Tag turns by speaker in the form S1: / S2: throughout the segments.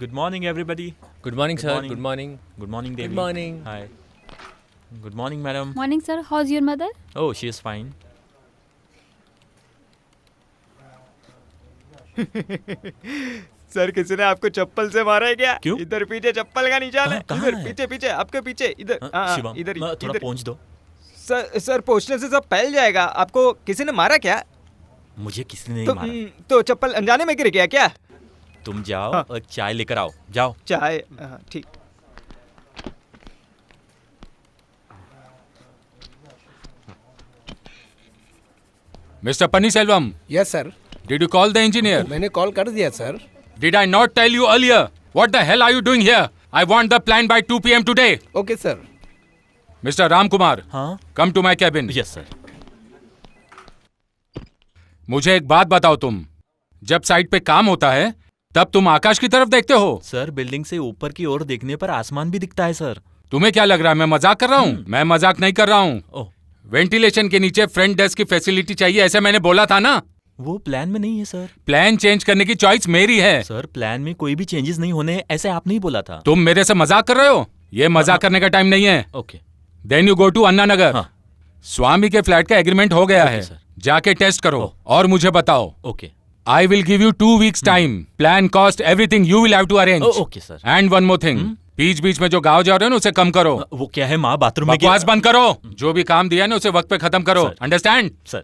S1: Good morning, everybody.
S2: Good morning,
S1: Good
S2: sir.
S1: morning.
S2: Good morning.
S1: Good morning, Devi.
S2: Good morning.
S1: Hi. Good morning, madam.
S3: Morning, sir. How's your mother?
S1: Oh, she is fine.
S4: Sir किसी ने आपको चप्पल से मारा है क्या?
S1: क्यों?
S4: इधर पीछे चप्पल का निशान है।
S1: कहाँ
S4: इधर
S1: है?
S4: पीछे पीछे आपके पीछे इधर। हाँ,
S1: शिवम,
S4: इधर
S1: थोड़ा
S4: इधर।
S1: पहुंच दो।
S4: सर पहुंचने से सब फैल जाएगा। आपको किसी ने मारा क्या?
S1: मुझे किसी ने नहीं
S4: तो
S1: मारा।
S4: तो चप्पल अनजाने में गिर गया क्या?
S1: तुम जाओ
S4: हाँ।
S1: और चाय लेकर आओ। जाओ।
S4: चाय? हाँ, ठीक।
S5: Mr. Panniselvam,
S6: yes sir,
S5: did you call the engineer?
S6: मैंने कॉल कर दिया sir.
S5: Did I not tell you earlier? What the hell are you doing here? I want the plan by 2 p.m. today.
S6: Okay sir.
S5: Mr. Ramkumar,
S1: हाँ।
S5: come to my cabin.
S1: Yes sir.
S5: मुझे एक बात बताओ तुम, जब site पे काम होता है, तब तुम आकाश की तरफ देखते हो?
S1: सर बिल्डिंग से ऊपर की ओर देखने पर आसमान भी दिखता है सर।
S5: तुम्हें क्या लग रहा है मैं मजाक कर रहा हूँ? मैं मजाक नहीं कर रहा हूँ।
S1: ओह,
S5: वेंटिलेशन के नीचे फ्रंट डेस्क की फैसिलिटी चाहिए, ऐसे मैंने बोला था ना?
S1: वो प्लान में नहीं है सर।
S5: प्लान चेंज करने की चॉइस मेरी है।
S1: सर प्लान में कोई भी चेंजेस नहीं होने हैं, ऐसे आप नहीं बोला था।
S5: तुम मेरे से मजाक कर रहे हो? ये मजाक करने का टाइम नहीं है।
S1: Okay.
S5: Then you go to Anna Nagar.
S1: हाँ।
S5: स्वामी के फ्लैट का एग्रीमेंट हो गया
S1: ओके,
S5: है,
S1: सर।
S5: जाके टेस्ट करो
S1: ओह।
S5: और मुझे बताओ।
S1: Okay.
S5: I will give you 2 weeks time. Plan, cost, everything you will have to arrange.
S1: Okay sir.
S5: And one more thing, बीच बीच में जो गाँव जा रहे हो ना उसे कम करो।
S1: वो क्या है, माँ बाथरूम में
S5: बकवास बंद करो। जो भी काम दिया ना उसे वक्त पे खत्म करो।
S1: Sir.
S5: Understand?
S1: Sir.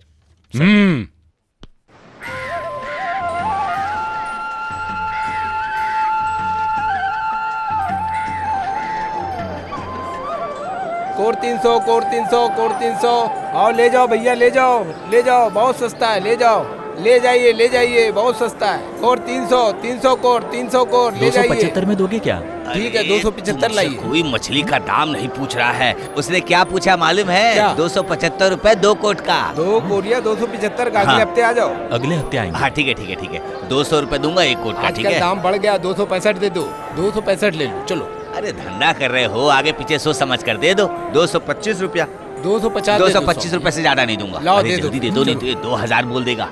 S6: Core 300, core 300, core 300। आओ ले जाओ भैया, ले जाओ, ले जाओ, बहुत सस्ता है, ले जाओ, ले जाइए, ले जाइए, बहुत सस्ता है। कोर 300, 300 कोर, 300 कोर, ले जाइए।
S1: 275 में दोगे क्या?
S6: ठीक है, 275 लाइए।
S7: कोई मछली का दाम नहीं पूछ रहा है। उसने क्या पूछा मालूम है?
S6: क्या?
S7: 275 रुपए 2 कोट का।
S6: 2 कोरिया 275 का। अगले
S7: हाँ।
S6: हफ्ते आ जाओ।
S1: अगले हफ्ते आएंगे।
S7: हाँ ठीक है ठीक है ठीक है, 200 रुपए दूंगा 1 कोट का। ठीक
S6: आजकल
S7: है।
S6: दाम बढ़ गया, 265 दे दो। 265 ले लो, चलो।
S7: अरे धंधा कर रहे हो, आगे पीछे सोच समझ कर दे दो। 225 रुपया।
S6: 250
S7: 225 रुपए से ज्यादा नहीं दूंगा।
S6: लाओ,
S7: अरे
S6: दे दो।
S7: जल्दी दे दो, नहीं तो ये 2000 बोल देगा।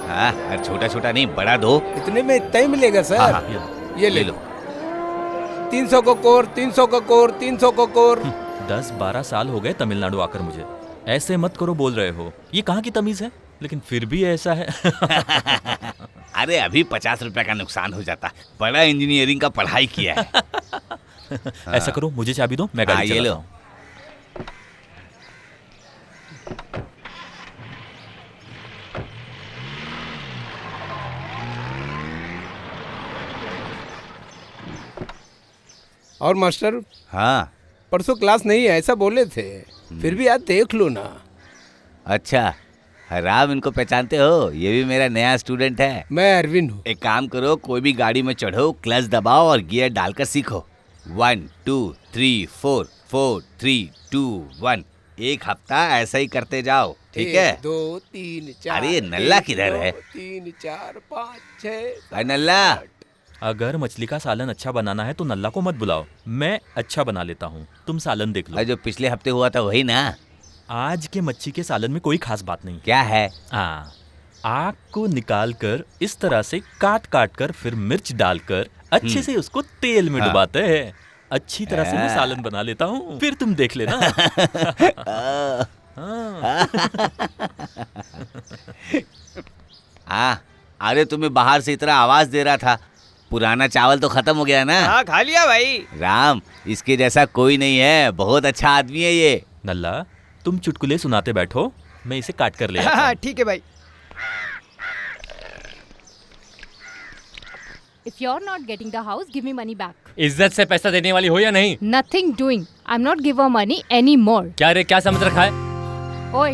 S7: हाँ, अरे छोटा छोटा नहीं, बड़ा दो।
S6: इतने में इतना ही मिलेगा सर।
S7: हाँ, हाँ,
S6: ये ले लो। 300 को कोर, 300 को कोर, 300 को कोर।
S1: 10-12 साल हो गए तमिलनाडु आकर मुझे। ऐसे मत करो बोल रहे हो, ये कहाँ की तमीज है? लेकिन फिर भी ऐसा है।
S7: अरे अभी 50 रुपए का नुकसान हो जाता। बड़ा इंजीनियरिंग का पढ़ाई किया है।
S1: ऐसा करो, मुझे चाबी दो, मैं
S7: हाँ,
S1: गाड़ी
S7: ये
S1: चलाता
S7: लो।
S1: हूँ।
S6: और मास्टर,
S7: हाँ
S6: परसों क्लास नहीं है ऐसा बोले थे, फिर भी आज देख लो ना।
S7: अच्छा, राम इनको पहचानते हो? ये भी मेरा नया स्टूडेंट है।
S6: मैं अरविंद हूँ।
S7: एक काम करो, कोई भी गाड़ी में चढ़ो, क्लच दबाओ और गियर डालकर सीखो। 1 2 3 4 4 3 2 1। 1 हफ्ता ऐसा ही करते जाओ, ठीक है?
S6: 1 2 3 4।
S7: अरे ये नल्ला किधर है?
S6: 3 4 5 6।
S7: अरे नल्ला,
S1: अगर मछली का सालन अच्छा बनाना है तो नल्ला को मत बुलाओ, मैं अच्छा बना लेता हूँ। तुम सालन देख लो।
S7: अरे जो पिछले हफ्ते हुआ था वही ना?
S1: आज के मच्छी के सालन में कोई खास बात नहीं।
S7: क्या है?
S1: हाँ, आग को निकाल कर इस तरह से काट काट कर फिर मिर्च डालकर अच्छे से उसको तेल में
S7: हाँ।
S1: डुबाते हैं। अच्छी तरह से मैं सालन बना लेता हूँ, फिर तुम देख लेना। हाँ।
S7: हाँ, अरे तुम्हें बाहर से इतना आवाज दे रहा था। पुराना चावल तो खत्म हो गया ना?
S4: हाँ, खा लिया भाई।
S7: राम, इसके जैसा कोई नहीं है, बहुत अच्छा आदमी है ये।
S1: नल्ला, तुम चुटकुले सुनाते बैठो, मैं इसे काट कर ले आता
S4: हाँ,
S1: हूँ।
S4: ठीक है भाई।
S3: If you're not getting the house, give me money back.
S2: इज्जत से पैसा देने वाली हो या नहीं?
S3: Nothing doing. I'm not give her money anymore.
S2: क्या रे, क्या समझ रखा है?
S3: Oi,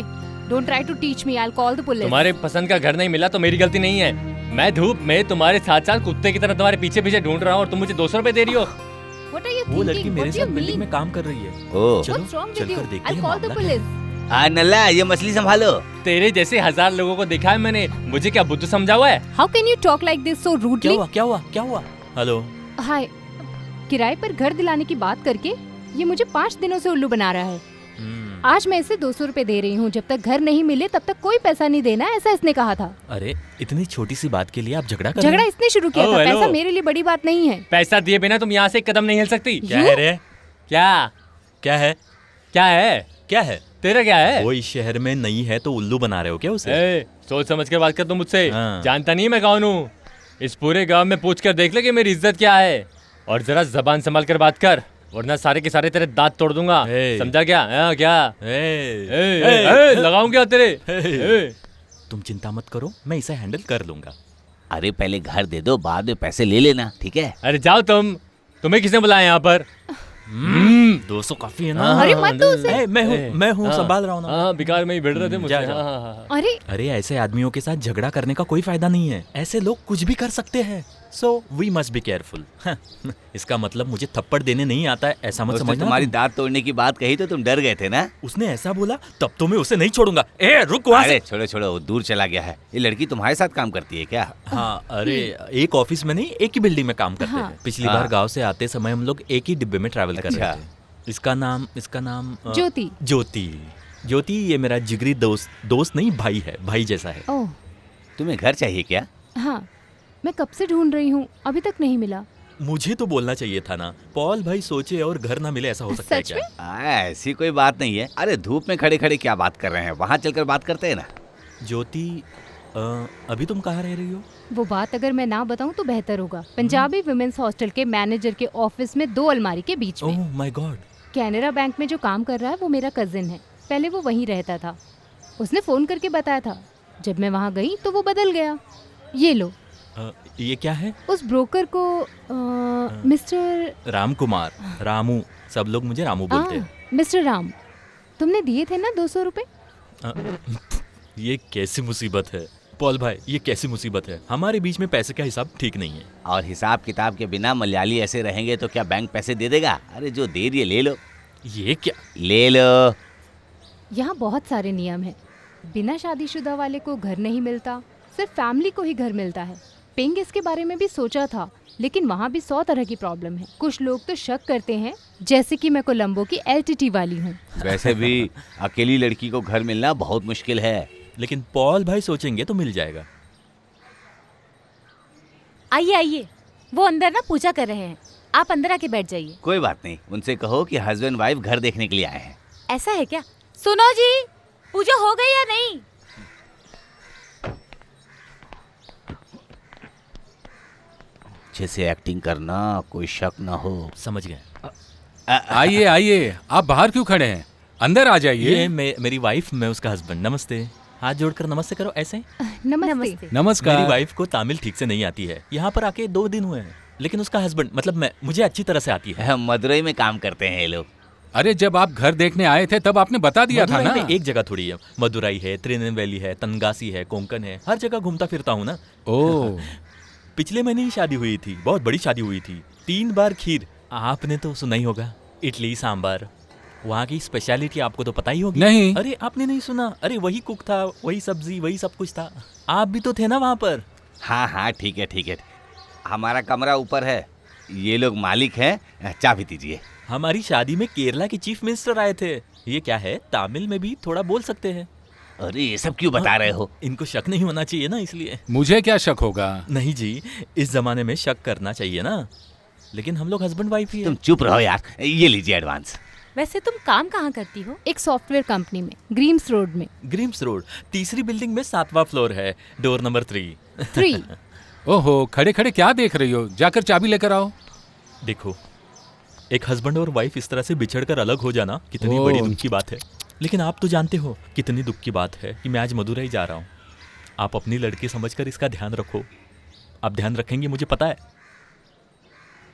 S3: don't try to teach me. I'll call the police.
S2: तुम्हारे पसंद का घर नहीं मिला तो मेरी गलती नहीं है। मैं धूप में तुम्हारे साथ साथ कुत्ते की तरह तुम्हारे पीछे पीछे ढूंढ रहा हूँ और तुम मुझे 200 रुपए दे रही हो।
S3: What are you
S1: वो लड़की
S3: thinking?
S1: मेरे
S3: What do
S1: साथ
S3: you
S1: बिल्डिंग
S3: mean?
S1: में काम कर रही है।
S7: ओ,
S1: चलो,
S3: What's wrong with
S1: चलकर
S3: you?
S1: देखते
S3: I'll
S1: हैं
S3: call the
S1: मामला क्या है।
S3: police.
S7: हाँ नल्ला, ये मछली संभालो।
S2: तेरे जैसे 1000 लोगों को देखा है मैंने, मुझे क्या बुद्धू समझा हुआ है?
S3: How can you talk like this so
S1: क्या
S3: rudely?
S1: हुआ, क्या हुआ, क्या हुआ? हेलो।
S3: हाय, किराए पर घर दिलाने की बात करके ये मुझे 5 दिनों से उल्लू बना रहा है। आज मैं इसे 200 रुपए दे रही हूँ, जब तक घर नहीं मिले तब तक कोई पैसा नहीं देना, ऐसा इसने कहा था।
S1: अरे इतनी छोटी सी बात के लिए आप झगड़ा कर रहे
S3: झगड़ा
S1: हैं?
S3: इसने शुरू किया
S2: ओ,
S3: था,
S2: हेलो।
S3: पैसा मेरे लिए बड़ी बात नहीं है।
S2: पैसा दिए बिना तुम यहाँ से एक कदम नहीं हिल सकती।
S1: क्या है रे?
S2: क्या
S1: क्या है?
S2: क्या है?
S1: क्या है?
S2: तेरा क्या है?
S1: वो इस शहर में नहीं है तो उल्लू बना रहे हो क्या उसे?
S2: ए, सोच समझ कर बात कर तुम मुझसे।
S1: हाँ।
S2: जानता नहीं मैं कौन हूँ? इस पूरे गांव में पूछ कर देख ले कि मेरी इज्जत क्या है। और जरा जबान संभाल कर बात कर, वरना सारे के सारे तेरे दांत तोड़ दूंगा।
S1: ए।
S2: समझा क्या? क्या?
S1: ए,
S2: लगाऊं क्या तेरे? ए।
S1: तुम चिंता मत करो, मैं इसे हैंडल कर लूंगा।
S7: अरे पहले घर दे दो, बाद में पैसे ले लेना, ठीक है?
S2: अरे जाओ तुम्हें किसने बुलाया यहाँ पर?
S1: 200 काफी है ना?
S2: हाँ,
S3: अरे मत दो उसे।
S1: ए, मैं हूँ, संभाल रहा हूँ ना।
S2: हाँ, बिकार में ही भिड़ रहे थे मुझसे।
S1: जा, जा।
S2: हाँ।
S3: अरे
S1: अरे ऐसे आदमियों के साथ झगड़ा करने का कोई फायदा नहीं है, ऐसे लोग कुछ भी कर सकते हैं। So we must be careful. इसका मतलब मुझे थप्पड़ देने नहीं आता है, ऐसा मत
S7: उसने
S1: समझना।
S7: तुम्हारी
S1: तुम।
S7: दांत तोड़ने की बात कही तो तुम डर गए थे ना?
S1: उसने ऐसा बोला तब तो मैं उसे नहीं छोड़ूंगा। ए रुक वहाँ
S7: अरे
S1: से।
S7: छोड़ो छोड़ो, वो दूर चला गया है। ये लड़की तुम्हारे साथ काम करती है क्या?
S1: हाँ, अरे एक ऑफिस में नहीं, एक ही बिल्डिंग में काम करते
S3: हाँ।
S1: हैं। पिछली
S7: हाँ।
S1: बार गांव से आते समय हम लोग एक ही डिब्बे में ट्रैवल कर रहे
S7: अच्छा।
S1: थे। इसका नाम
S3: ज्योति।
S1: ज्योति ये मेरा जिगरी दोस्त नहीं, भाई है, भाई जैसा है।
S3: ओह
S7: तुम्हें घर चाहिए क्या?
S3: हाँ, मैं कब से ढूंढ रही हूँ, अभी तक नहीं मिला।
S1: मुझे तो बोलना चाहिए था ना। पॉल भाई सोचे और घर ना मिले, ऐसा हो सकता है
S3: सच
S1: क्या?
S7: ऐसी कोई बात नहीं है। अरे धूप में खड़े खड़े क्या बात कर रहे हैं, वहाँ चलकर बात करते हैं ना।
S1: ज्योति अभी तुम कहाँ रह रही हो?
S3: वो बात अगर मैं ना बताऊं तो बेहतर होगा। पंजाबी वुमेन्स हॉस्टल के मैनेजर के ऑफिस में 2 अलमारी के बीच में।
S1: Oh my God.
S3: Canara bank में जो काम कर रहा है वो मेरा कजिन है, पहले वो वहीं रहता था। उसने फोन करके बताया था, जब मैं वहाँ गई तो वो बदल गया। ये लो।
S1: ये क्या है?
S3: उस ब्रोकर को मिस्टर
S1: राम कुमार, रामू, सब लोग मुझे रामू बोलते हैं।
S3: मिस्टर राम, तुमने दिए थे ना 200 रुपए?
S1: अ, ये कैसी मुसीबत है पॉल भाई, ये कैसी मुसीबत है? हमारे बीच में पैसे का हिसाब ठीक नहीं है।
S7: और हिसाब किताब के बिना मलयाली ऐसे रहेंगे तो क्या बैंक पैसे दे देगा? अरे जो दे दिए ले लो।
S1: ये क्या?
S7: ले लो।
S3: यहाँ बहुत सारे नियम हैं। बिना शादीशुदा वाले को घर नहीं मिलता, सिर्फ फैमिली को ही घर मिलता है। पेंग इसके बारे में भी सोचा था, लेकिन वहाँ भी 100 तरह की प्रॉब्लम है। कुछ लोग तो शक करते हैं, जैसे कि मैं कोलंबो की LTT वाली हूँ।
S7: वैसे भी अकेली लड़की को घर मिलना बहुत मुश्किल है।
S1: लेकिन पॉल भाई सोचेंगे तो मिल जाएगा।
S8: आइए आइए, वो अंदर ना पूजा कर रहे हैं, आप अंदर आके बैठ जाइए।
S7: कोई बात नहीं, उनसे कहो कि हस्बैंड वाइफ घर देखने के लिए आए हैं।
S8: ऐसा है क्या? सुनो जी, पूजा हो गई या नहीं?
S7: अच्छे से एक्टिंग करना, कोई शक ना हो।
S1: समझ गए।
S5: आइए आइए, आप बाहर क्यों खड़े हैं? अंदर आ जाइए।
S1: ये मेरी वाइफ, मैं उसका हस्बैंड। नमस्ते। हाथ जोड़कर नमस्ते करो ऐसे।
S3: नमस्ते।
S1: मेरी
S5: नमस्कार।
S1: वाइफ को तमिल ठीक से नहीं आती है, यहाँ पर आके 2 दिन हुए हैं, लेकिन उसका हस्बैंड मतलब मुझे अच्छी तरह से आती है।
S7: हम मदुरई में काम करते हैं ये लोग।
S5: अरे जब आप घर देखने आए थे तब आपने बता दिया था
S1: मदुरई
S5: ना।
S1: में एक जगह थोड़ी है, मदुरई है, त्रिनेलवेली है, तनगासी है, कोंकण है, हर जगह घूमता फिरता हूँ ना।
S5: ओह,
S1: पिछले महीने ही शादी हुई थी, बहुत बड़ी शादी हुई थी। 3 बार खीर, आपने तो सुना ही होगा। इडली सांबार, वहाँ की स्पेशलिटी आपको तो पता ही होगी।
S5: नहीं।
S1: अरे आपने नहीं सुना? अरे वही कुक था, वही सब्जी, वही सब कुछ था। आप भी तो थे ना वहाँ पर।
S7: हाँ हाँ ठीक है ठीक है। हमारा कमरा ऊपर है, ये लोग मालिक हैं। चाबी दीजिए।
S1: हमारी शादी में केरला के चीफ मिनिस्टर आए थे। ये क्या है, तमिल में भी थोड़ा बोल सकते हैं।
S7: अरे ये सब क्यों बता रहे हो?
S1: इनको शक नहीं होना चाहिए ना, इसलिए।
S5: मुझे क्या शक होगा?
S1: नहीं जी, इस जमाने में शक करना चाहिए ना, लेकिन हम लोग हस्बैंड वाइफ ही
S7: तुम
S1: हैं।
S7: चुप रहो यार, ये लीजिए एडवांस।
S8: वैसे तुम काम कहाँ करती हो?
S3: एक सॉफ्टवेयर कंपनी में, ग्रीम्स रोड में।
S1: ग्रीम्स रोड, तीसरी बिल्डिंग में 7वां फ्लोर है, डोर नंबर 3।
S3: 3।
S5: ओहो, खड़े खड़े क्या देख रही हो? जाकर चाबी लेकर आओ।
S1: देखो, एक हस्बैंड और वाइफ इस तरह से बिछड़कर अलग हो जाना कितनी
S5: ओह।
S1: बड़ी दुख की बात है। लेकिन आप तो जानते हो कितनी दुख की बात है कि मैं आज मदुरई जा रहा हूँ। आप अपनी लड़की समझकर इसका ध्यान रखो। आप ध्यान रखेंगे मुझे पता है।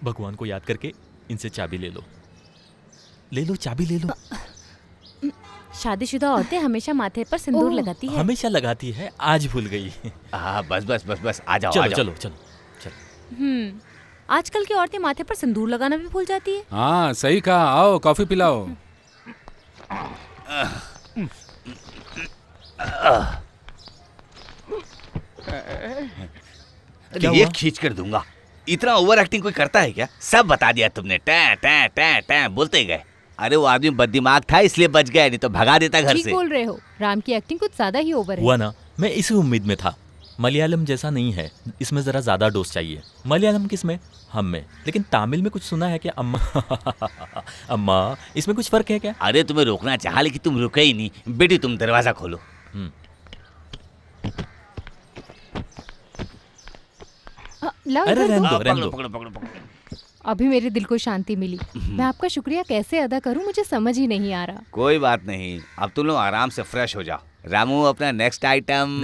S1: भगवान को याद करके इनसे चाबी ले लो। ले लो, चाबी ले लो।
S8: शादीशुदा औरतें हमेशा माथे पर सिंदूर
S3: ओह।
S8: लगाती है।
S1: हमेशा लगाती है, आज भूल गई।
S7: हाँ बस बस बस बस, आ जाओ आ
S1: चलो
S7: जाओ।
S1: चलो चलो चलो।
S8: आजकल की औरतें माथे पर सिंदूर लगाना भी भूल जाती है।
S5: हाँ सही कहा, आओ कॉफी पिलाओ।
S1: क्या
S7: ये
S1: हुआ?
S7: खींच कर दूंगा। इतना ओवर एक्टिंग कोई करता है क्या? सब बता दिया तुमने। टैं टैं टैं टैं बोलते गए। अरे वो आदमी बददिमाग था इसलिए बच गया, नहीं तो भगा देता घर
S3: ठीक
S7: से।
S3: बोल रहे हो, राम की एक्टिंग कुछ ज्यादा ही ओवर है।
S1: हुआ ना, मैं इसी उम्मीद में था। मलयालम जैसा नहीं है, इसमें जरा ज्यादा डोज चाहिए। मलयालम किस में? हम में। लेकिन तमिल में कुछ सुना है क्या? अम्मा अम्मा, इसमें कुछ फर्क है क्या?
S7: अरे तुम्हें रोकना चाहा लेकिन तुम रुके ही नहीं। बेटी तुम दरवाजा खोलो।
S3: लाओ
S1: अरे
S3: इधर
S1: रहने
S3: दो।
S1: दो, रहने
S7: पकड़ो
S1: दो।
S7: पकड़ो पकड़ो पकड़ो।
S3: अभी मेरे दिल को शांति मिली। मैं आपका शुक्रिया कैसे अदा करूं, मुझे समझ ही नहीं आ रहा।
S7: कोई बात नहीं, अब तुम लोग आराम से फ्रेश हो जाओ। रामू अपना नेक्स्ट आइटम